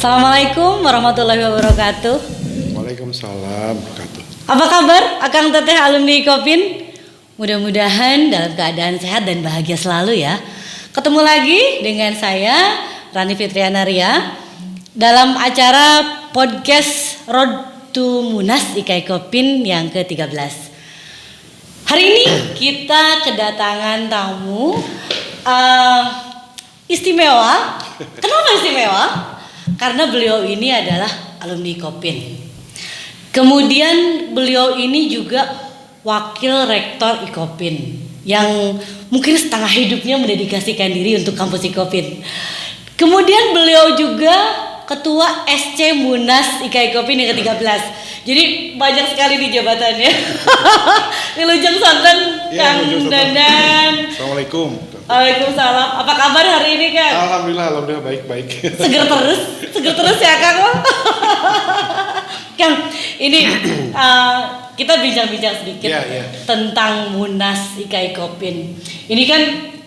Assalamualaikum warahmatullahi wabarakatuh. Waalaikumsalam warahmatullahi. Apa kabar Akang Teteh alumni Kopin? Mudah-mudahan dalam keadaan sehat dan bahagia selalu ya. Ketemu lagi dengan saya Rani Fitriana Ria dalam acara podcast Road to Munas IKI Kopin yang ke-13. Hari ini kita kedatangan tamu istimewa. Kenapa istimewa? Karena beliau ini adalah alumni Kopin. Kemudian beliau ini juga wakil rektor IKOPin yang mungkin setengah hidupnya mendedikasikan diri untuk kampus IKOPin. Kemudian beliau juga ketua SC Munas IKI Kopin yang ke-13. Jadi banyak sekali di jabatannya. Wilujeng Sonten, Kang Dadan. Assalamualaikum. Waalaikumsalam. Apa kabar hari ini, Kang? Alhamdulillah baik. Seger terus ya, Kang. Kang, ini kita bincang-bincang sedikit tentang Munas IKI Kopin. Ini kan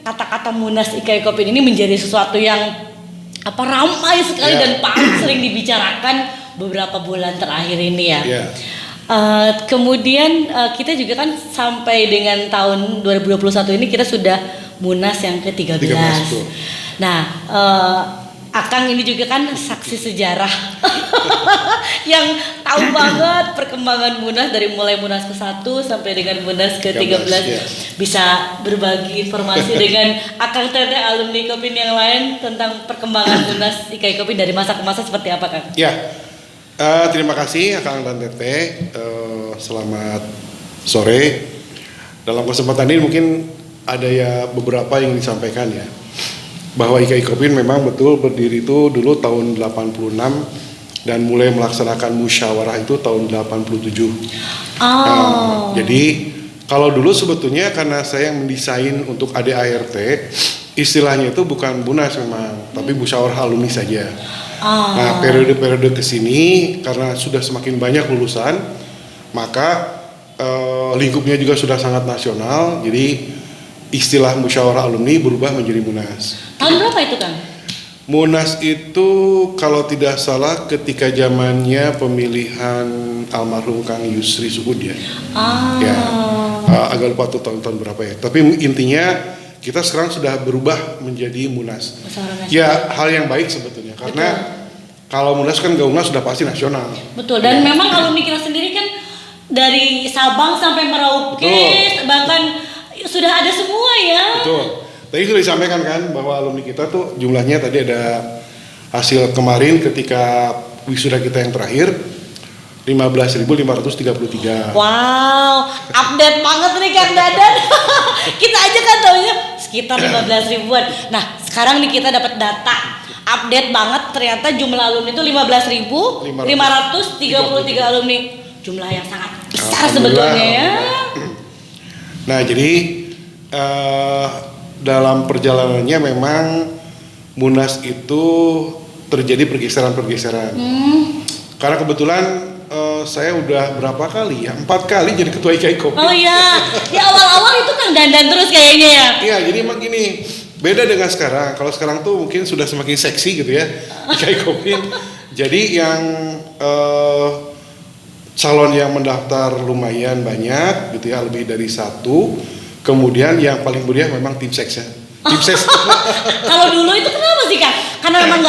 kata-kata Munas IKI Kopin ini menjadi sesuatu yang ramai sekali dan paling sering dibicarakan beberapa bulan terakhir ini ya. Kemudian kita juga kan sampai dengan tahun 2021 ini kita sudah Munas yang ke-13. Nah, Akang ini juga kan saksi sejarah yang tahu banget perkembangan Munas dari mulai Munas ke-1 sampai dengan Munas ke-13. Bisa berbagi informasi dengan Akang Teteh alumni Kopin yang lain tentang perkembangan Munas IKI Kopin dari masa ke masa seperti apa, Kang? Terima kasih Akang dan Teteh. Selamat sore. Dalam kesempatan ini mungkin ada ya beberapa yang disampaikan ya. Bahwa IKI Kopin memang betul berdiri itu dulu tahun 86 dan mulai melaksanakan musyawarah itu tahun 87. Jadi kalau dulu sebetulnya karena saya yang mendesain untuk ADART, istilahnya itu bukan Munas memang, tapi musyawarah alumni saja. Nah, periode-periode kesini karena sudah semakin banyak lulusan, maka lingkupnya juga sudah sangat nasional, jadi istilah musyawarah alumni berubah menjadi Munas. Tahun berapa itu, Kang? Munas itu kalau tidak salah ketika zamannya pemilihan almarhum Kang Yusri Suhud ya. Agak lupa tuh tahun berapa ya. Tapi intinya kita sekarang sudah berubah menjadi Munas. Ya hal yang baik sebetulnya karena kalau Munas kan gaungnya sudah pasti nasional. Betul. Dan memang alumni kita sendiri kan dari Sabang sampai Merauke bahkan sudah ada semua ya. Betul. Tadi sudah disampaikan kan bahwa alumni kita tuh jumlahnya tadi ada hasil kemarin ketika wisuda kita yang terakhir 15.533. Wow, update banget nih Kang Dadan. Kita aja kan taunya sekitar 15 ribuan. Nah, sekarang nih kita dapat data update banget ternyata jumlah alumni itu 15.533 alumni. Jumlah yang sangat besar sebetulnya ya. Nah, jadi dalam perjalanannya memang Munas itu terjadi pergeseran-pergeseran. Karena kebetulan saya udah berapa kali ya? 4 kali jadi ketua IKI Kopin. Oh iya, di awal-awal itu Kang Dandan terus kayaknya ya? Iya, jadi emang gini, beda dengan sekarang. Kalau sekarang tuh mungkin sudah semakin seksi gitu ya, IKI Kopin. Jadi yang calon yang mendaftar lumayan banyak gitu ya, lebih dari 1. Kemudian yang paling meriah memang tim seks ya. Tim seks. Kalau dulu itu kenapa sih Kak? Karena memang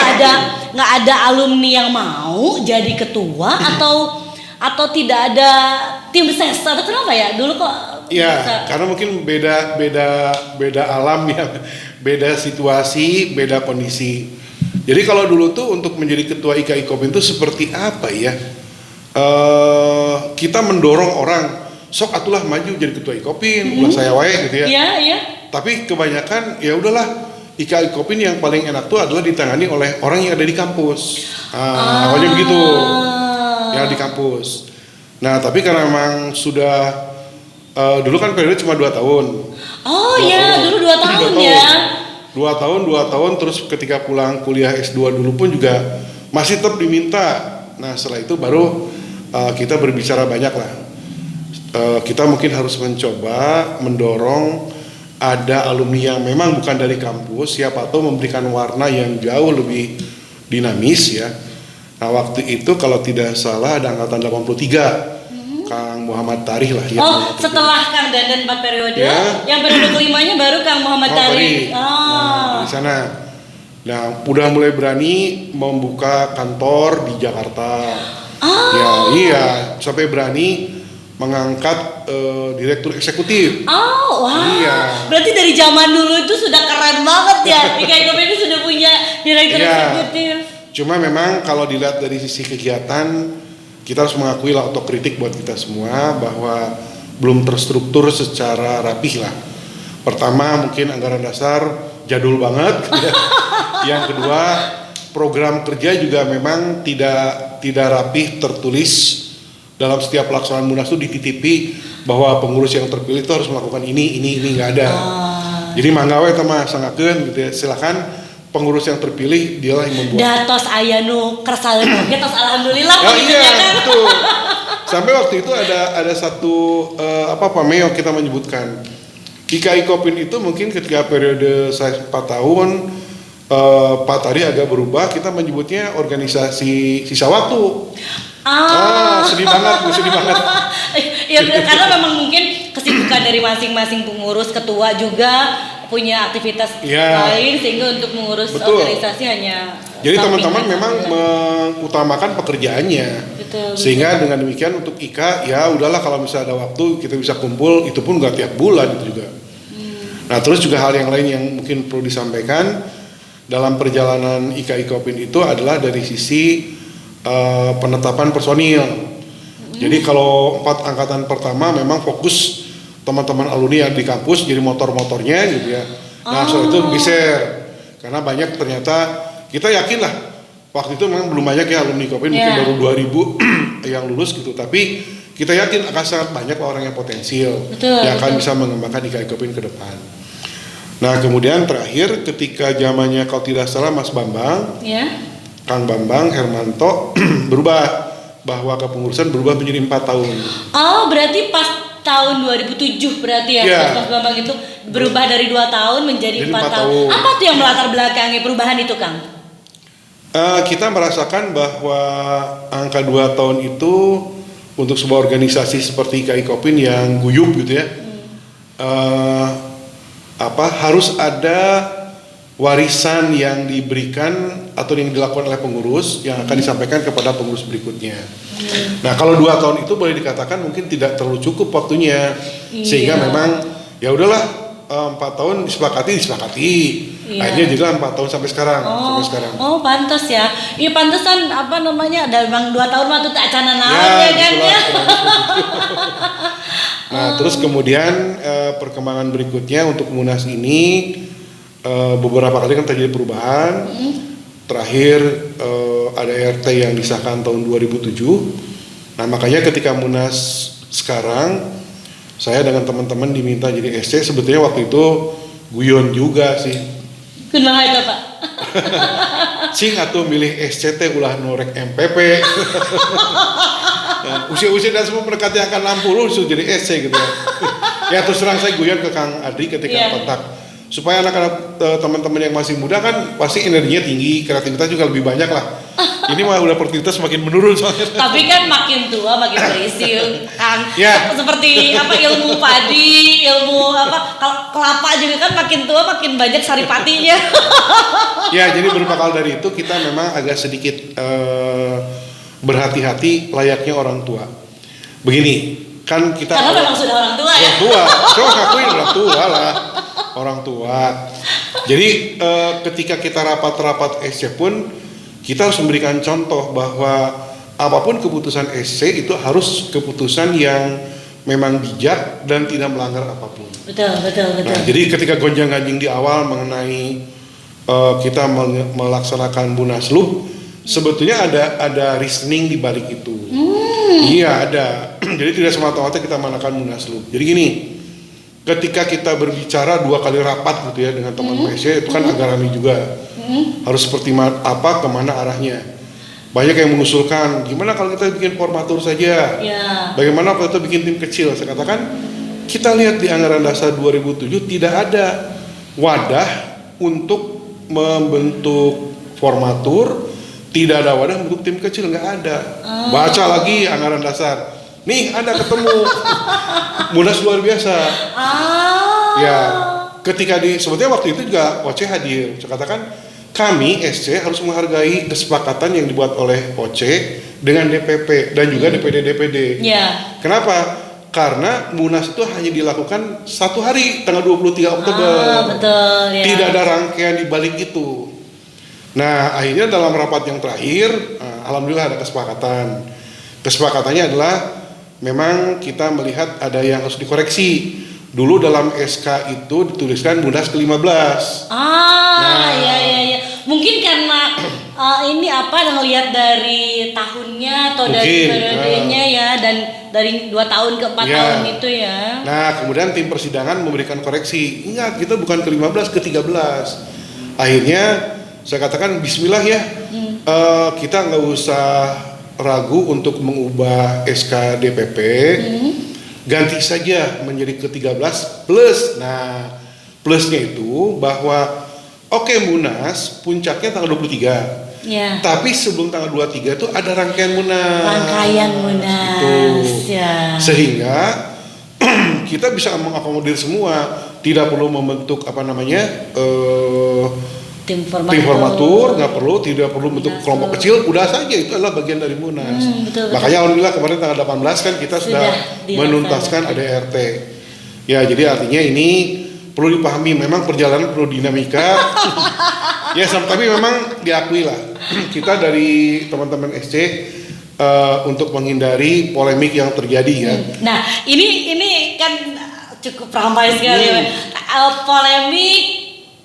nggak ada alumni yang mau jadi ketua atau tidak ada tim seks atau kenapa ya? Dulu kok? Iya, karena mungkin beda alam ya, beda situasi, beda kondisi. Jadi kalau dulu tuh untuk menjadi ketua IKI Kopin itu seperti apa ya? Kita mendorong orang. Sok atulah maju jadi ketua IKOPin, ulah saya wae gitu ya. Iya. Tapi kebanyakan ya udahlah IKI Kopin yang paling enak tuh adalah ditangani oleh orang yang ada di kampus. Awalnya begitu. Yang di kampus. Nah, tapi karena memang sudah dulu kan periode cuma 2 tahun. Oh iya, dulu 2 tahun ya. 2 tahun terus ketika pulang kuliah S2 dulu pun juga masih tetap diminta. Nah, setelah itu baru kita berbicara banyak lah. Kita mungkin harus mencoba mendorong ada alumni yang memang bukan dari kampus, siapa tahu memberikan warna yang jauh lebih dinamis ya. Nah waktu itu kalau tidak salah ada angkatan 83, Kang Muhammad Tarih lah. Setelah Kang Dandan 4 periode, ya. yang periode kelimanya baru Kang Muhammad Tarih. Nah, di sana. Nah, udah mulai berani membuka kantor di Jakarta. Ya, iya, sampai berani mengangkat direktur eksekutif. Wah. Iya. Berarti dari zaman dulu itu sudah keren banget ya. IKI Kopi ini sudah punya direktur eksekutif. Cuma memang kalau dilihat dari sisi kegiatan, kita harus mengakui lah otokritik buat kita semua bahwa belum terstruktur secara rapih lah. Pertama mungkin anggaran dasar jadul banget. Yang kedua program kerja juga memang tidak rapih tertulis dalam setiap pelaksanaan munas itu dititipi bahwa pengurus yang terpilih itu harus melakukan ini nggak ada. Jadi manggawe teman sangakeun gitu ya. Silakan pengurus yang terpilih dialah yang membuat. Datos ayanu kersaleun oge tos alhamdulillah. Iya betul. Sampai waktu itu ada satu pameo kita menyebutkan IKI Kopin itu mungkin ketika periode saya 4 tahun Pak Tari agak berubah, kita menyebutnya organisasi sisa waktu. Sedih banget. Ya karena memang mungkin kesibukan dari masing-masing pengurus, ketua juga punya aktivitas lain sehingga untuk mengurus organisasi hanya. Jadi teman-teman memang mengutamakan pekerjaannya. Betul. Sehingga dengan demikian untuk IKA ya udahlah kalau misalnya ada waktu kita bisa kumpul, itu pun nggak tiap bulan itu juga. Nah terus juga hal yang lain yang mungkin perlu disampaikan dalam perjalanan IKI Kopin itu adalah dari sisi penetapan personil. Jadi kalau 4 angkatan pertama memang fokus teman-teman alumni yang di kampus jadi motor-motornya gitu ya. Nah soal itu geser karena banyak ternyata kita yakin lah waktu itu memang belum banyak ya alumni Kopin mungkin baru 2000 yang lulus gitu, tapi kita yakin akan sangat banyak orang yang potensial yang akan bisa mengembangkan IKI Kopin ke depan. Nah kemudian terakhir ketika zamannya kalau tidak salah Mas Bambang, Kang Bambang Hermanto berubah bahwa kepengurusan berubah menjadi 4 tahun. Berarti pas tahun 2007 berarti ya Mas Bambang itu berubah dari 2 tahun menjadi 4 tahun. Apa tuh yang melatar belakangi perubahan itu Kang? Kita merasakan bahwa angka 2 tahun itu untuk sebuah organisasi seperti IKI Kopin yang guyup gitu ya, harus ada warisan yang diberikan atau yang dilakukan oleh pengurus yang akan disampaikan kepada pengurus berikutnya. Nah kalau 2 tahun itu boleh dikatakan mungkin tidak terlalu cukup waktunya, sehingga memang ya udahlah 4 tahun disepakati. Akhirnya jadilah 4 tahun sampai sekarang. Pantas ya. Iya pantesan dalam 2 tahun waktu tak acana naon ya kan ya. Nah terus kemudian perkembangan berikutnya untuk Munas ini beberapa kali kan terjadi perubahan. Terakhir ada RT yang disahkan tahun 2007. Nah makanya ketika Munas sekarang saya dengan teman-teman diminta jadi SC. Sebetulnya waktu itu guyon juga sih. Kenapa itu Pak? Sing atuh milih SCT ulah norek MPP. Usia-usia dan semua mendekati angka 60 sudah jadi SC gitu ya. Ya terus terang saya guyon ke Kang Adri ketika kontak. Supaya anak-anak teman-teman yang masih muda kan pasti energinya tinggi, kreativitas juga lebih banyak lah. Ini mah udah produktivitas makin menurun soalnya. Tapi kan makin tua makin berisi kan. Seperti ilmu padi, ilmu kelapa juga kan makin tua makin banyak saripatinya. Ya jadi berbekal dari itu kita memang agak sedikit berhati-hati layaknya orang tua. Begini kan kita. Karena memang sudah orang tua ya. Orang tua, coba ngakuin orang tua lah. Orang tua. Jadi ketika kita rapat-rapat SC pun kita harus memberikan contoh bahwa apapun keputusan SC itu harus keputusan yang memang bijak dan tidak melanggar apapun. Betul. Nah, jadi ketika gonjang-ganjing di awal mengenai kita melaksanakan Munaslup, sebetulnya ada reasoning di balik itu. Iya ada. Jadi tidak semata-mata kita melaksanakan Munaslup. Jadi gini. Ketika kita berbicara 2 kali rapat gitu ya dengan teman PSC itu kan agak ramai juga. Harus seperti kemana arahnya. Banyak yang mengusulkan gimana kalau kita bikin formatur saja. Bagaimana kalau kita bikin tim kecil. Saya katakan kita lihat di anggaran dasar 2007 tidak ada wadah untuk membentuk formatur, Tidak ada wadah untuk tim kecil, nggak ada. Baca lagi anggaran dasar. Nih Anda ketemu Munas luar biasa. Ya, ketika sebetulnya waktu itu juga OC hadir. Saya katakan kami SC harus menghargai kesepakatan yang dibuat oleh OC dengan DPP dan juga DPD. Ya. Kenapa? Karena Munas itu hanya dilakukan 1 hari, tanggal 23 Oktober. Betul, ya. Tidak ada rangkaian di balik itu. Nah, akhirnya dalam rapat yang terakhir, alhamdulillah ada kesepakatan. Kesepakatannya adalah memang kita melihat ada yang harus dikoreksi. Dulu dalam SK itu dituliskan Munas ke-15. Ya. Mungkin karena ini ngelihat dari tahunnya atau dari periodenya ya, dan dari 2 tahun ke 4 tahun itu ya. Nah, kemudian tim persidangan memberikan koreksi. Ingat, kita bukan ke-15, ke-13. Akhirnya saya katakan bismillah ya. Kita nggak usah ragu untuk mengubah SK DPP. Ganti saja menjadi ke-13 plus. Nah, plusnya itu bahwa Munas puncaknya tanggal 23. Ya. Tapi sebelum tanggal 23 itu ada rangkaian Munas. Gitu. Ya. Sehingga kita bisa mengakomodir semua, tidak perlu membentuk tim formatur, nggak perlu, tidak perlu bentuk kelompok kecil, udah saja itu adalah bagian dari Munas. Betul. Makanya alhamdulillah kemarin tanggal 18 kan kita sudah menuntaskan ADRT. Ya, jadi artinya ini perlu dipahami, memang perjalanan perlu dinamika. Ya, tapi memang diakui lah kita dari teman-teman SC untuk menghindari polemik yang terjadi ya. Nah, ini kan cukup ramai sekali polemik,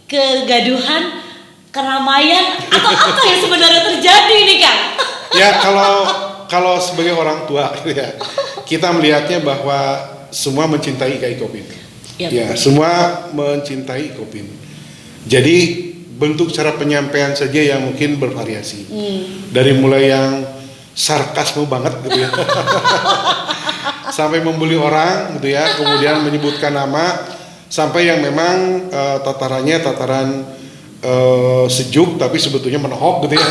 kegaduhan, keramaian, atau apa yang sebenarnya terjadi nih Kang? Ya, kalau sebagai orang tua ya, kita melihatnya bahwa semua mencintai IKI Kopin. Yep. Ya, semua mencintai Kopin. Jadi bentuk cara penyampaian saja yang mungkin bervariasi. Dari mulai yang sarkasme banget gitu ya, sampai membuli orang gitu ya, kemudian menyebutkan nama, sampai yang memang tataran sejuk tapi sebetulnya menohok gitu ya.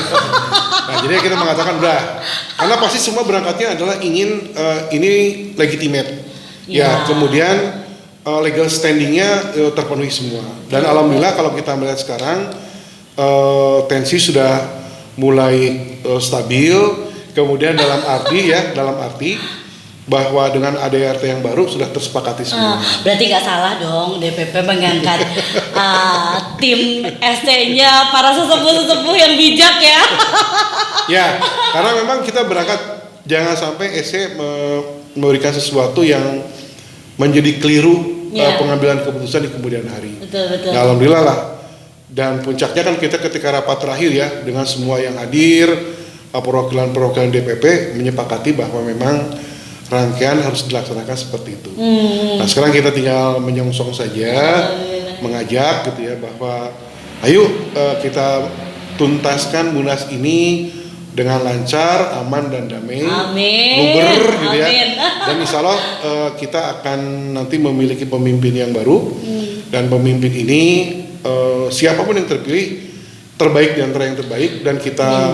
Nah, jadi kita mengatakan udah, karena pasti semua berangkatnya adalah ingin ini legitimate. Ya, kemudian legal standingnya terpenuhi semua. Dan alhamdulillah kalau kita melihat sekarang tensi sudah mulai stabil. Kemudian dalam arti bahwa dengan ADRT yang baru sudah tersepakati semua. Berarti nggak salah dong DPP mengangkat tim SC-nya para sesepuh-sesepuh yang bijak ya. Ya, karena memang kita berangkat jangan sampai SC memberikan sesuatu yang menjadi keliru pengambilan keputusan di kemudian hari. Betul. Nah, alhamdulillah lah. Dan puncaknya kan kita ketika rapat terakhir ya, dengan semua yang hadir, perwakilan DPP menyepakati bahwa memang rangkaian harus dilaksanakan seperti itu. Nah, sekarang kita tinggal menyongsong saja, mengajak gitu ya, bahwa ayo kita tuntaskan Munas ini dengan lancar, aman dan damai, luber gitu ya. Dan insya Allah kita akan nanti memiliki pemimpin yang baru, dan pemimpin ini siapapun yang terpilih terbaik di antara yang terbaik, dan kita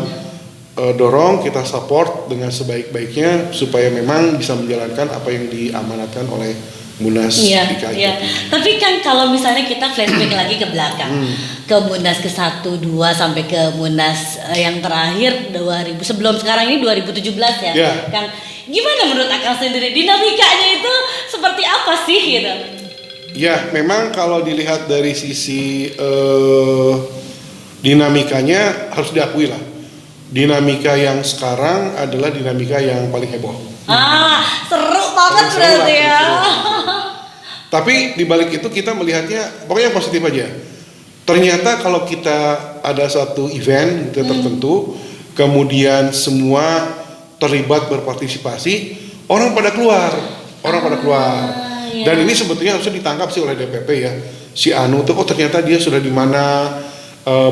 dorong, kita support dengan sebaik-baiknya supaya memang bisa menjalankan apa yang diamanatkan oleh Munas IKI. Iya. Tapi kan kalau misalnya kita flashback lagi ke belakang, ke Munas ke-1, 2 sampai ke Munas yang terakhir 2000 sebelum sekarang ini 2017 ya. Kang, gimana menurut Akang sendiri dinamikanya itu seperti apa sih gitu? Ya, memang kalau dilihat dari sisi dinamikanya harus diakui lah. Dinamika yang sekarang adalah dinamika yang paling heboh. Seru banget berarti ya. Tapi di balik itu kita melihatnya pokoknya positif aja. Ternyata kalau kita ada satu event tertentu, kemudian semua terlibat berpartisipasi, orang pada keluar. Dan ini sebetulnya harusnya ditangkap sih oleh DPP ya. Si Anu tuh ternyata dia sudah di mana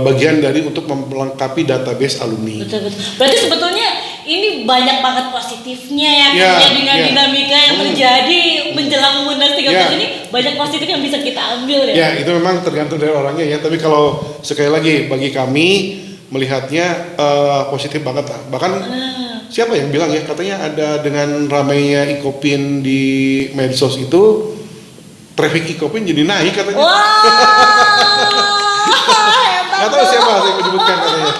bagian dari untuk melengkapi database alumni. Betul. Berarti sebetulnya ini banyak banget positifnya ya, dengan dinamika yang terjadi menjelang Munas 13 ini banyak positif yang bisa kita ambil ya. Ya, itu memang tergantung dari orangnya ya. Tapi kalau sekali lagi bagi kami melihatnya positif banget lah. Bahkan siapa yang bilang ya, katanya ada dengan ramainya Icopin di medsos itu traffic Icopin jadi naik katanya. Nggak tahu siapa yang menyebutkan katanya.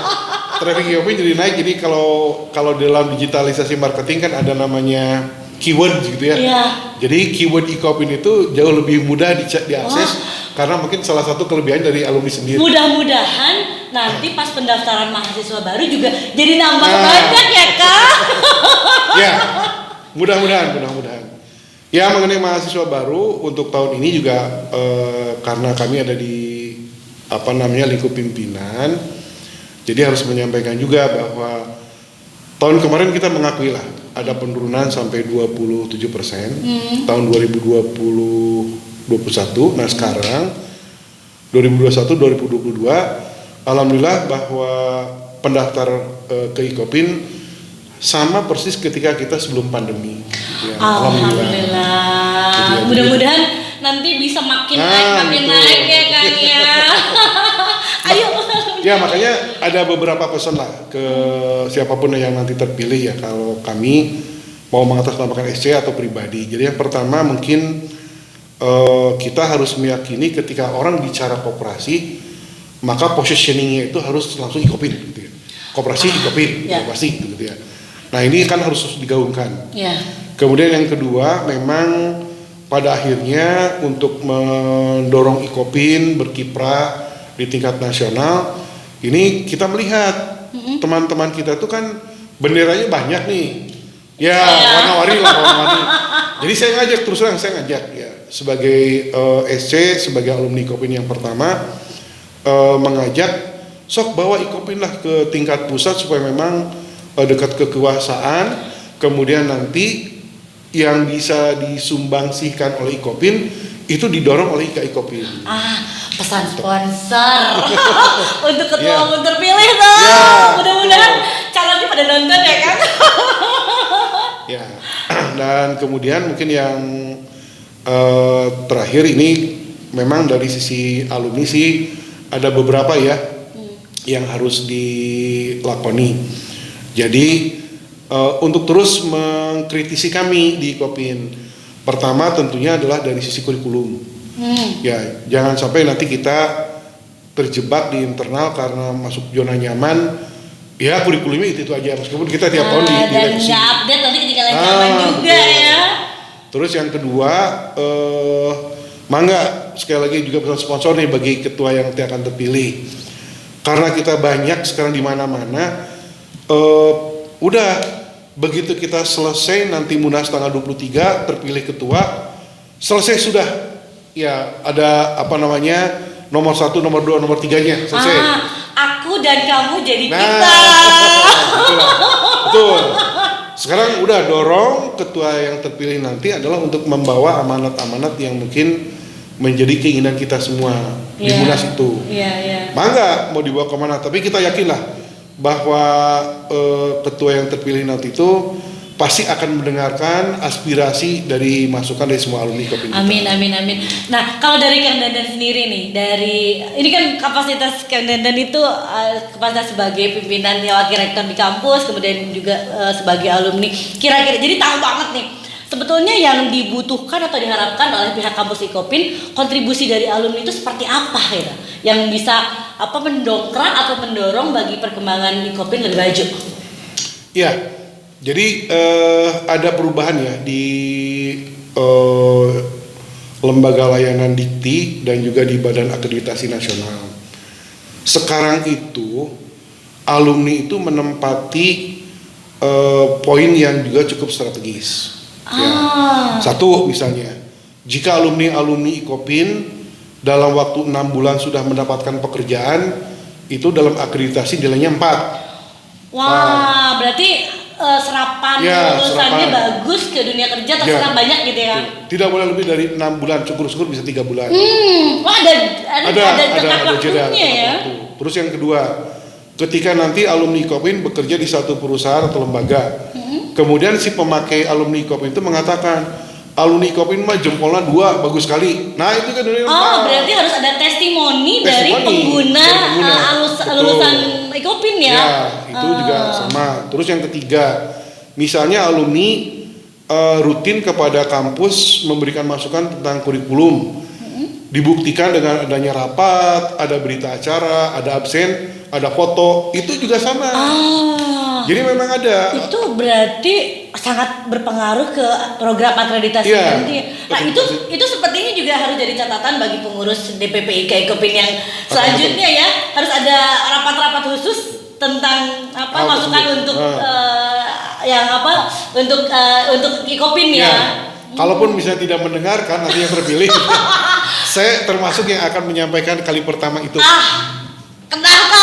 Traffic Icopin jadi naik. Jadi kalau dalam digitalisasi marketing kan ada namanya keyword gitu ya. Iya. Jadi keyword Icopin itu jauh lebih mudah diakses karena mungkin salah satu kelebihan dari alumni sendiri. Mudah-mudahan nanti pas pendaftaran mahasiswa baru juga jadi nambah banyak ya Kak. Ya, mudah-mudahan. Ya, mengenai mahasiswa baru untuk tahun ini juga karena kami ada di lingkup pimpinan, jadi harus menyampaikan juga bahwa tahun kemarin kita mengakui lah ada penurunan sampai 27% tahun 2021. Nah sekarang 2021-2022 alhamdulillah bahwa pendaftar ke Icopin sama persis ketika kita sebelum pandemi. Ya, alhamdulillah. Mudah-mudahan nanti bisa makin naik ya Kang ya. Ayo. Ya makanya ada beberapa pesan lah ke siapapun yang nanti terpilih ya, kalau kami mau mengatasnamakan SC atau pribadi. Jadi yang pertama mungkin kita harus meyakini ketika orang bicara koperasi, maka positioningnya itu harus langsung Icopin gitu ya. Koperasi Icopin, pasti gitu ya. Nah ini kan harus digaungkan. Ya. Kemudian yang kedua, memang pada akhirnya untuk mendorong Icopin berkiprah di tingkat nasional, ini kita melihat teman-teman kita itu kan benderanya banyak nih. Ya, warna-warni. Jadi saya ngajak, terus terang saya ngajak ya, sebagai SC, sebagai alumni Icopin yang pertama, mengajak sok bawa Icopin lah ke tingkat pusat supaya memang dekat kekuasaan, kemudian nanti yang bisa disumbangsikan oleh Icopin itu didorong oleh Icopin. Pesan sponsor untuk ketua umum terpilih tuh. Mudah-mudahan calonnya pada nonton ya kan. Ya, dan kemudian mungkin yang terakhir ini memang dari sisi alumni sih ada beberapa ya yang harus dilakoni. Jadi untuk terus mengkritisi kami di Icopin, pertama tentunya adalah dari sisi kurikulum. Ya, jangan sampai nanti kita terjebak di internal karena masuk zona nyaman. Ya kurikulumnya itu aja, meskipun kita tiap tahun di dan nggak update nanti ketinggalan zaman juga ya. Terus yang kedua, mangga sekali lagi juga pesan sponsor nih bagi ketua yang nanti akan terpilih. Karena kita banyak sekarang di mana-mana, udah begitu kita selesai nanti Munas tanggal 23 terpilih ketua, selesai sudah. Ya ada nomor 1, nomor 2, nomor 3-nya selesai. Aku dan kamu jadi kita. Betul. Sekarang udah dorong ketua yang terpilih nanti adalah untuk membawa amanat-amanat yang mungkin menjadi keinginan kita semua di Munas itu. Mangga mau dibawa kemana, tapi kita yakinlah bahwa ketua yang terpilih nanti itu pasti akan mendengarkan aspirasi dari masukan dari semua alumni Icopin. Amin. Nah, kalau dari Kang Dandan sendiri nih, ini kan kapasitas Kang Dandan itu kapasitas sebagai pimpinan wakil rektor di kampus, kemudian juga sebagai alumni. Kira-kira jadi tahu banget nih, sebetulnya yang dibutuhkan atau diharapkan oleh pihak kampus Icopin, kontribusi dari alumni itu seperti apa gitu, yang bisa mendongkrak atau mendorong bagi perkembangan Icopin lebih maju. Iya. Jadi ada perubahan ya di lembaga layanan Dikti dan juga di Badan Akreditasi Nasional. Sekarang itu alumni itu menempati poin yang juga cukup strategis. Ya. Satu misalnya, jika alumni Icopin dalam waktu 6 bulan sudah mendapatkan pekerjaan, itu dalam akreditasi nilainya 4. Wah, berarti serapan lulusannya bagus ke dunia kerja terserah banyak gitu ya. Tidak boleh lebih dari 6 bulan, syukur-syukur bisa 3 bulan. Wah, ada jeda ya. Terus yang kedua, ketika nanti alumni Icopin bekerja di satu perusahaan atau lembaga, kemudian si pemakai alumni Icopin itu mengatakan, alumni Icopin mah jempolnya 2, bagus sekali. Nah itu kan berarti harus ada testimoni dari pengguna lulusan Ikopin ya. Ya, itu juga sama. Terus yang ketiga, misalnya alumni rutin kepada kampus memberikan masukan tentang kurikulum. Dibuktikan dengan adanya rapat, ada berita acara, ada absen, ada foto, itu juga sama. Jadi memang ada. Itu berarti sangat berpengaruh ke program akreditasi nanti. Nah, itu sepertinya juga harus jadi catatan bagi pengurus DPP IKA Ikopin yang selanjutnya ya, harus ada rapat-rapat khusus tentang masukan untuk untuk Ikopin ya. Kalaupun bisa tidak mendengarkan nanti yang terpilih, saya termasuk yang akan menyampaikan kali pertama itu. Kenapa?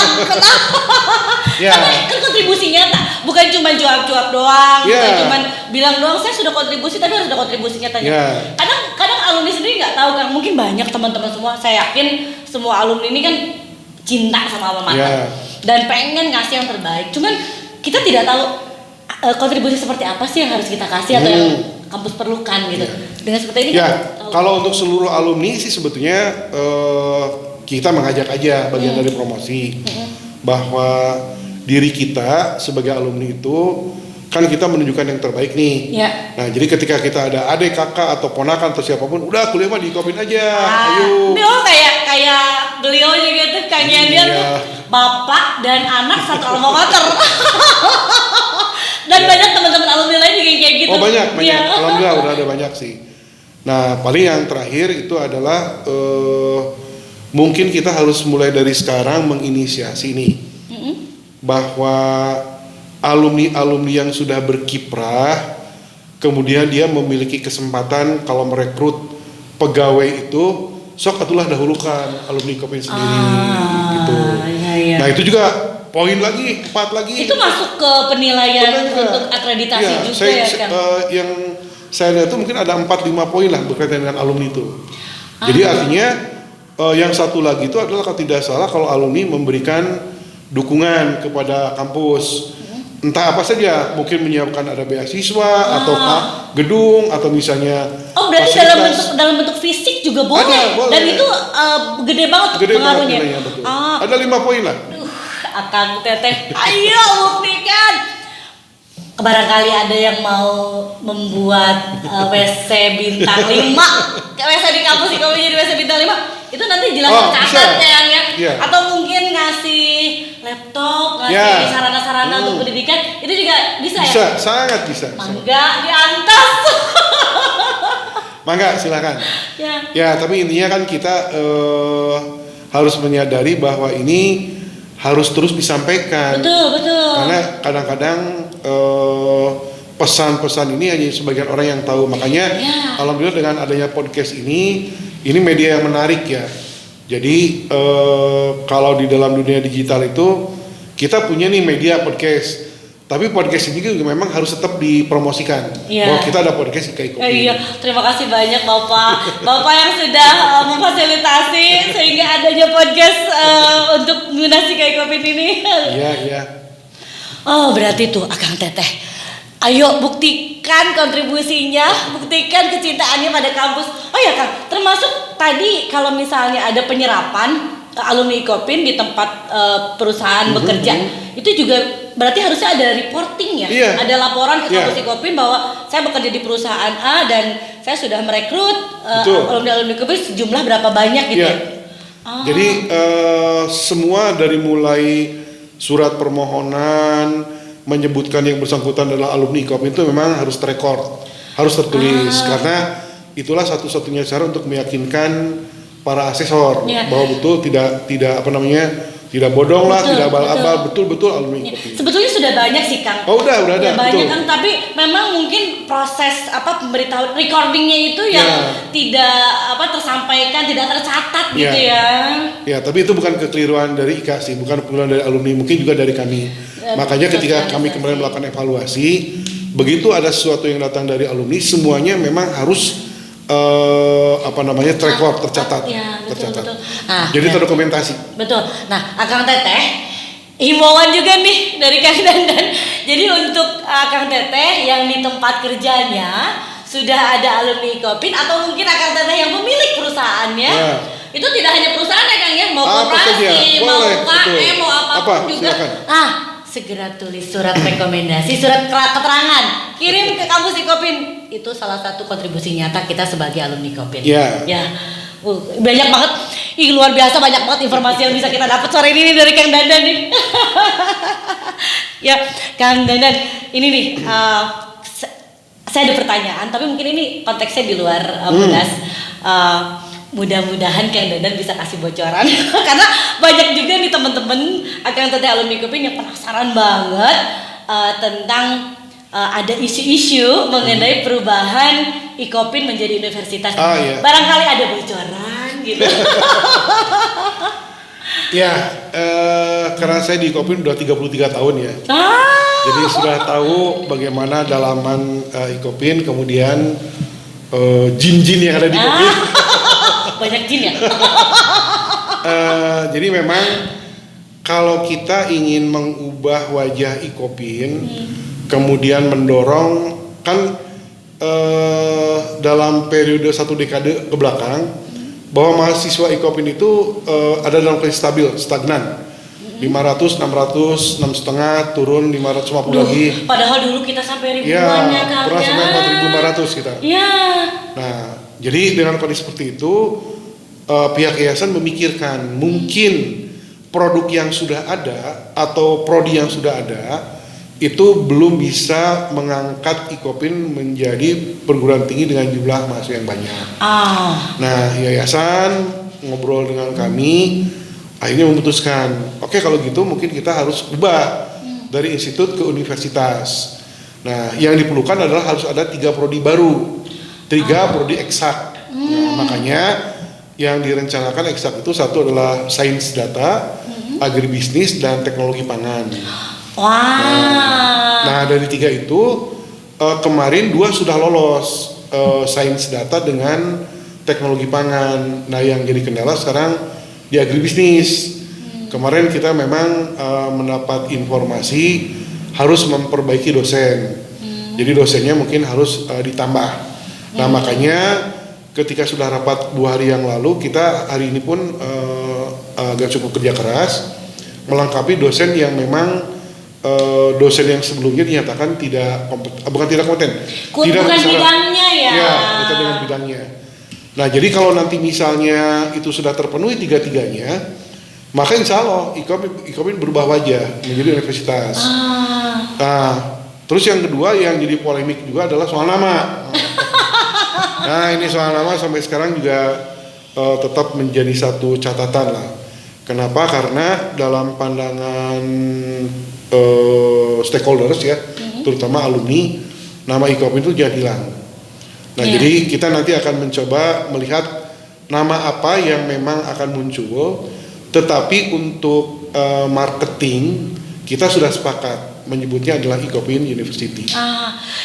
Ya. Tapi kan kontribusinya bukan cuma cuap-cuap doang, bukan cuma bilang doang saya sudah kontribusi, tapi harus ada kontribusinya tanya. Kadang alumni sendiri nggak tahu kan, mungkin banyak teman-teman semua, saya yakin semua alumni ini kan cinta sama alma mater dan pengen ngasih yang terbaik. Cuman kita tidak tahu kontribusi seperti apa sih yang harus kita kasih atau yang kampus perlukan gitu. Dengan seperti ini kalau untuk seluruh alumni sih sebetulnya kita mengajak aja bagian dari promosi bahwa diri kita sebagai alumni itu kan kita menunjukkan yang terbaik nih. Nah, jadi ketika kita ada adik, kakak atau ponakan atau siapapun, udah kuliah mah di Ikopin aja. Ayo. Kayak beliau juga tuh Kang Yandian tuh bapak dan anak satu alma mater. Dan banyak teman-teman alumni lain juga kayak gitu. Oh, banyak. Alhamdulillah udah ada banyak sih. Nah, paling yang terakhir itu adalah mungkin kita harus mulai dari sekarang menginisiasi nih bahwa alumni-alumni yang sudah berkiprah kemudian dia memiliki kesempatan kalau merekrut pegawai itu sok atulah dahulukan alumni Ikopin sendiri gitu. Nah, itu juga poin lagi, 4 lagi. Itu masuk ke penilaian untuk akreditasi juga ya kan? Yang saya lihat itu mungkin ada 4-5 poin lah berkaitan dengan alumni itu. Jadi artinya yang satu lagi itu adalah kalau tidak salah kalau alumni memberikan dukungan kepada kampus. Entah apa saja, mungkin menyiapkan ada beasiswa atau gedung atau misalnya berarti dalam bentuk fisik juga boleh. Boleh. Dan itu gede banget pengaruhnya. Betul. Ada 5 poin lah. Akang Teteh, ayo buktikan. Barangkali ada yang mau membuat WC bintang 5, WC di kampus Ikopin jadi WC bintang 5. Itu nanti jelas catat ya. Atau mungkin ngasih laptop, ngasih sarana-sarana untuk pendidikan, itu juga bisa ya? Sangat bisa. Mangga diantas. Mangga silakan. Ya, tapi intinya kan kita harus menyadari bahwa ini harus terus disampaikan. Betul. Karena kadang-kadang pesan-pesan ini hanya sebagian orang yang tahu. Makanya alhamdulillah dengan adanya podcast ini media yang menarik ya. Jadi kalau di dalam dunia digital itu kita punya nih media podcast. Tapi podcast ini juga memang harus tetap dipromosikan bahwa kita ada podcast IKA Ikopin. Terima kasih banyak Bapak yang sudah memfasilitasi sehingga adanya podcast untuk menggunakan IKA Ikopin ini. Iya. Oh, berarti tuh Akang Teteh. Ayo buktikan kontribusinya, buktikan kecintaannya pada kampus. Oh ya Kang, termasuk tadi kalau misalnya ada penyerapan alumni Ikopin di tempat perusahaan bekerja, itu juga berarti harusnya ada reporting ya, ada laporan ke kampus Ikopin bahwa saya bekerja di perusahaan A dan saya sudah merekrut alumni Ikopin sejumlah berapa banyak gitu. Jadi semua dari mulai surat permohonan menyebutkan yang bersangkutan adalah alumni Ikopin itu memang harus terekord, harus tertulis karena itulah satu-satunya cara untuk meyakinkan para asesor bahwa betul tidak tidak bodong lah, tidak abal-abal, betul alumni Ikopin. Sebetulnya sudah banyak sih Kang. Oh udah ada. Banyak kan, tapi memang mungkin proses pemberitahuan recordingnya itu yang tidak tersampaikan, tidak tercatat gitu ya. Ya, tapi itu bukan kekeliruan dari IKA sih, bukan kekeliruan dari alumni, mungkin juga dari kami. Makanya ketika kami kemarin melakukan evaluasi, begitu ada sesuatu yang datang dari alumni, semuanya memang harus record tercatat. Betul. Jadi terdokumentasi. Betul. Nah, Akang Teteh, himbauan juga nih dari Kang Dandan. Jadi untuk Akang Teteh yang di tempat kerjanya sudah ada alumni Ikopin atau mungkin Akang Teteh yang pemilik perusahaannya, Itu tidak hanya perusahaan ya Kang ya, mau Apa koperasi, saja? mau Boleh, UKM, betul. mau apapun Apa? juga. Silakan. Segera tulis surat rekomendasi, surat keterangan, kirim ke kampus Ikopin. Itu salah satu kontribusi nyata kita sebagai alumni Ikopin. Iya. Ya. Banyak banget, luar biasa banyak banget informasi yang bisa kita dapat sore ini dari Kang Dandan nih. Ya, Kang Dandan, ini nih saya ada pertanyaan, tapi mungkin ini konteksnya di luar Mudas. Mudah-mudahan Kang Dandan bisa kasih bocoran karena banyak juga nih teman-teman Akang Teteh alumni Ikopin yang penasaran banget tentang ada isu-isu mengenai perubahan Ikopin menjadi universitas. Iya. Barangkali ada bocoran gitu. Ya, karena saya di Ikopin udah 33 tahun ya. Jadi sudah tahu bagaimana dalaman Ikopin, kemudian jin-jin yang ada di Ikopin. Banyak jin ya. Jadi memang kalau kita ingin mengubah wajah Ikopin, kemudian mendorong kan dalam periode 1 dekade ke belakang bahwa mahasiswa Ikopin itu ada dalam kondisi stabil, stagnan. 500, 600, 6,5 turun 550 lagi. Padahal dulu kita sampai ribuan Ya, ya Kang. pernah sampai 4.500 kita. Iya. Nah, jadi dengan kondisi seperti itu pihak yayasan memikirkan mungkin produk yang sudah ada atau prodi yang sudah ada itu belum bisa mengangkat Ikopin menjadi perguruan tinggi dengan jumlah mahasiswa yang banyak. Nah, yayasan ngobrol dengan kami, akhirnya memutuskan, oke kalau gitu mungkin kita harus ubah dari institut ke universitas. Nah, yang diperlukan adalah harus ada 3 prodi baru, 3 prodi eksak. Nah, makanya yang direncanakan eksak itu satu adalah sains data, agribisnis, dan teknologi pangan. Nah, dari 3 itu kemarin 2 sudah lolos, sains data dengan teknologi pangan. Nah, yang jadi kendala sekarang di agribisnis. Kemarin kita memang mendapat informasi harus memperbaiki dosen. Jadi dosennya mungkin harus ditambah. Nah, makanya ketika sudah rapat 2 hari yang lalu, kita hari ini pun agak cukup kerja keras melengkapi dosen yang memang dosen yang sebelumnya dinyatakan bukan tidak kompeten, tidak bukan bidangnya ya. Ya, bukan dengan bidangnya. Nah, jadi kalau nanti misalnya itu sudah terpenuhi 3-tiganya, maka insya Allah Ikopin berubah wajah menjadi universitas. Nah, terus yang kedua yang jadi polemik juga adalah soal nama. Nah, ini soal nama sampai sekarang juga tetap menjadi satu catatan lah. Kenapa? Karena dalam pandangan stakeholders ya, terutama alumni, nama Ikopin itu jangan hilang. Nah, jadi kita nanti akan mencoba melihat nama apa yang memang akan muncul, tetapi untuk marketing kita sudah sepakat menyebutnya adalah Ikopin University.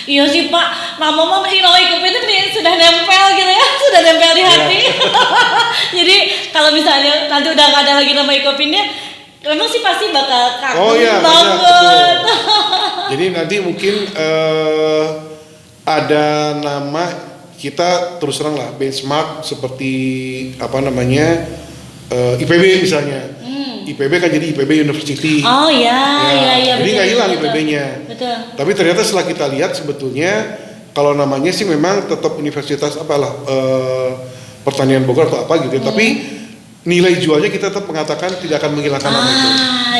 Iya sih Pak, nama Ikopin itu sudah nempel gitu ya, sudah nempel di hati. Jadi kalau misalnya nanti udah nggak ada lagi nama Ikopinnya, memang sih pasti bakal kagum banget. Jadi nanti mungkin ada nama kita terus terang lah benchmark seperti apa namanya IPB misalnya. IPB kan jadi IPB University. Iya. Jadi nggak hilang IPB-nya. Betul. Tapi ternyata setelah kita lihat sebetulnya kalau namanya sih memang tetap Universitas Pertanian Bogor atau apa gitu. Tapi nilai jualnya kita tetap mengatakan tidak akan menghilangkan nama itu.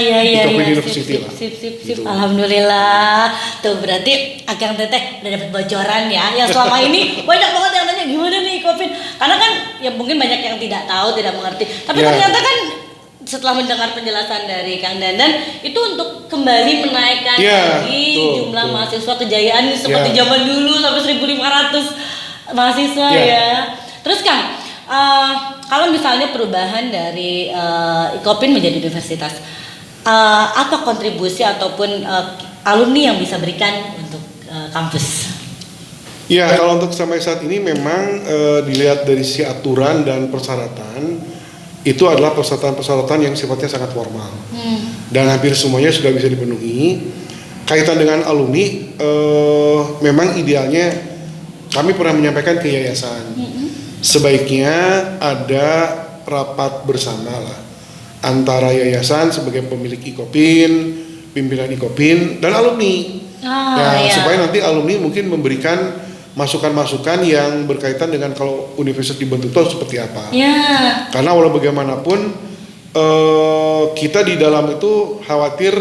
Iya. University lah. Sip. Gitu. Alhamdulillah. Tuh berarti Akang Teteh udah dapat bocoran ya. Yang selama ini banyak banget yang tanya gimana nih Ikopin. Karena kan ya mungkin banyak yang tidak tahu, tidak mengerti. Tapi ternyata kan setelah mendengar penjelasan dari Kang Dandan itu untuk kembali menaikkan lagi jumlah mahasiswa kejayaan seperti zaman dulu sampai 1.500 mahasiswa ya. Terus Kang, kalau misalnya perubahan dari Ikopin menjadi universitas, apa kontribusi ataupun alumni yang bisa berikan untuk kampus? Ya, kalau untuk sampai saat ini memang dilihat dari sisi aturan dan persyaratan itu adalah persyaratan-persyaratan yang sifatnya sangat formal dan hampir semuanya sudah bisa dipenuhi. Kaitan dengan alumni, memang idealnya kami pernah menyampaikan ke yayasan sebaiknya ada rapat bersama lah antara yayasan sebagai pemilik Ikopin, pimpinan Ikopin dan alumni. Supaya nanti alumni mungkin memberikan masukan-masukan yang berkaitan dengan kalau universitas dibentuk itu seperti apa. Karena walau bagaimanapun kita di dalam itu khawatir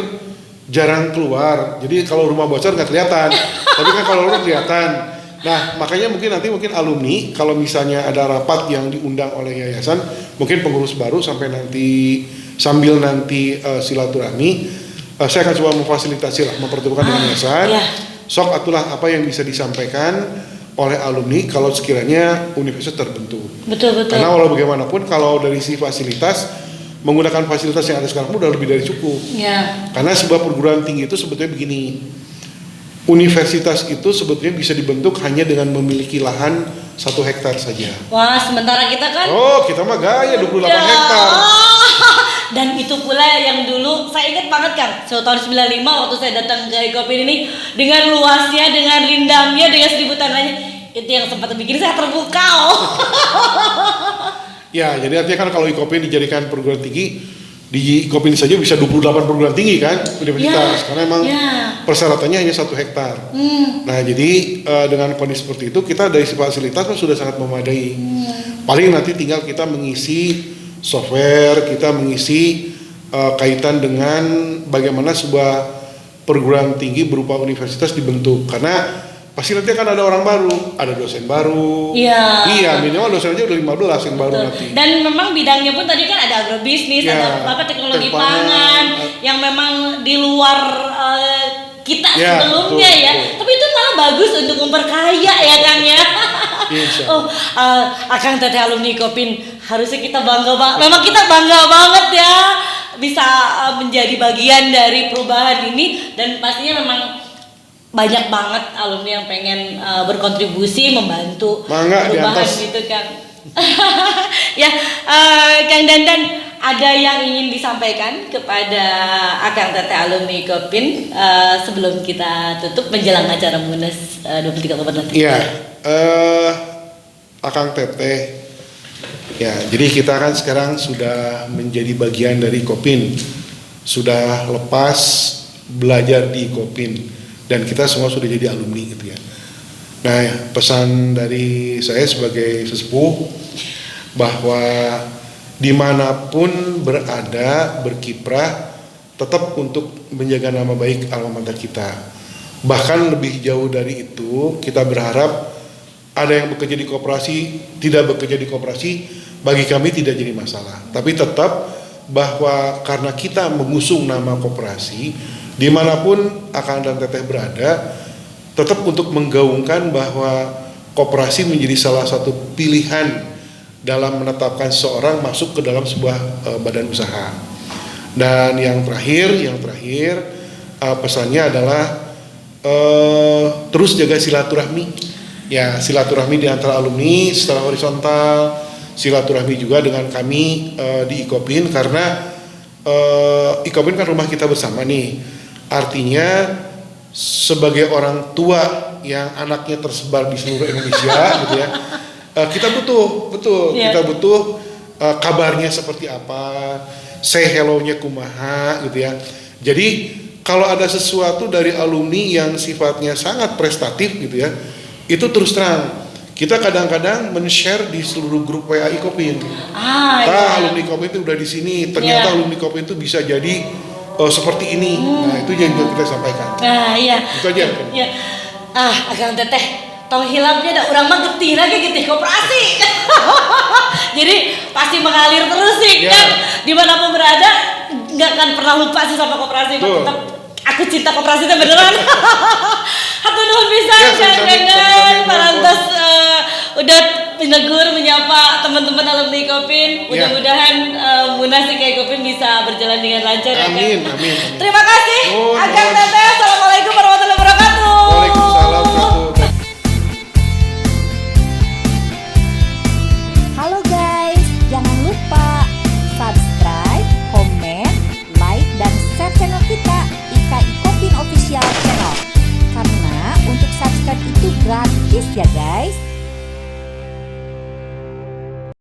jarang keluar. Jadi kalau rumah bocor nggak kelihatan, tapi kan kalau rumah kelihatan. Nah, makanya mungkin alumni kalau misalnya ada rapat yang diundang oleh yayasan, mungkin pengurus baru sampai nanti sambil silaturahmi, saya akan coba memfasilitasi lah, mempertemukan dengan yayasan. Sok atulah apa yang bisa disampaikan oleh alumni kalau sekiranya universitas terbentuk. Betul. Karena walau bagaimanapun kalau dari si fasilitas, menggunakan fasilitas yang ada sekarang udah lebih dari cukup. Karena sebuah perguruan tinggi itu sebetulnya begini. Universitas itu sebetulnya bisa dibentuk hanya dengan memiliki lahan 1 hektar saja. Wah, sementara kita kan? Kita mah gaya 28 hektar. Dan itu pula yang dulu saya ingat banget Kang, tahun 95 waktu saya datang ke Ikopin ini dengan luasnya, dengan rindamnya, dengan 1000 tanahnya, itu yang sempat bikin saya terpukau. Ya, jadi artinya kan kalau Ikopin dijadikan perguruan tinggi, di Ikopin saja bisa 28 perguruan tinggi kan universitas, karena emang persyaratannya hanya 1 hektar. Nah, jadi dengan kondisi seperti itu kita dari fasilitas kan sudah sangat memadai. Paling nanti tinggal kita mengisi software, kita mengisi kaitan dengan bagaimana sebuah perguruan tinggi berupa universitas dibentuk, karena pasti nanti akan ada orang baru, ada dosen baru. Iya, minimal dosen aja udah 15 yang baru nanti. Dan memang bidangnya pun tadi kan ada agrobisnis, ada teknologi pangan yang memang di luar kita sebelumnya betul. Tapi itu malah bagus untuk memperkaya ya Kang ya. Akang Teteh alumni Ikopin, harusnya kita bangga banget. Memang kita bangga banget ya bisa menjadi bagian dari perubahan ini, dan pastinya memang banyak banget alumni yang pengen berkontribusi membantu perubahan gitu kan. Kang Dandan, ada yang ingin disampaikan kepada Akang Teteh alumni Ikopin sebelum kita tutup menjelang acara Munas 23 Oktober nanti? Akang Teteh, jadi kita kan sekarang sudah menjadi bagian dari Ikopin, sudah lepas belajar di Ikopin, dan kita semua sudah jadi alumni gitu ya. Nah, pesan dari saya sebagai sesepuh bahwa dimanapun berada, berkiprah, tetap untuk menjaga nama baik alma mater kita. Bahkan lebih jauh dari itu, kita berharap ada yang bekerja di koperasi, tidak bekerja di koperasi, bagi kami tidak jadi masalah. Tapi tetap bahwa karena kita mengusung nama koperasi, dimanapun Akang dan Teteh berada, tetap untuk menggaungkan bahwa koperasi menjadi salah satu pilihan dalam menetapkan seorang masuk ke dalam sebuah badan usaha. Dan yang terakhir pesannya adalah terus jaga silaturahmi. Silaturahmi di antara alumni secara horizontal, silaturahmi juga dengan kami di Ikopin, karena Ikopin kan rumah kita bersama nih. Artinya sebagai orang tua yang anaknya tersebar di seluruh Indonesia gitu ya, kita kita butuh kabarnya seperti apa, say hello-nya kumaha gitu ya. Jadi kalau ada sesuatu dari alumni yang sifatnya sangat prestatif gitu ya, itu terus terang kita kadang-kadang men-share di seluruh grup WA Ikopin. Alumni Ikopin itu udah di sini, ternyata alumni Ikopin itu bisa jadi seperti ini. Nah, itu yang kita sampaikan. Itu aja. Akang Teteh, tong hilapnya ada orang mah getih lagi getih koperasi. Jadi pasti mengalir terus sih kan. Dimanapun berada, nggak akan pernah lupa sih sama koperasi. Tetap aku cinta koperasi itu beneran. Hatur nuhun pisan Kang parantos udah menegur menyapa teman-teman alumni Ikopin. Mudah-mudahan Munas Ikopin bisa berjalan dengan lancar. Amin. Terima kasih Akang Teteh. Assalamualaikum warahmatullahi wabarakatuh. Waalaikumsalam.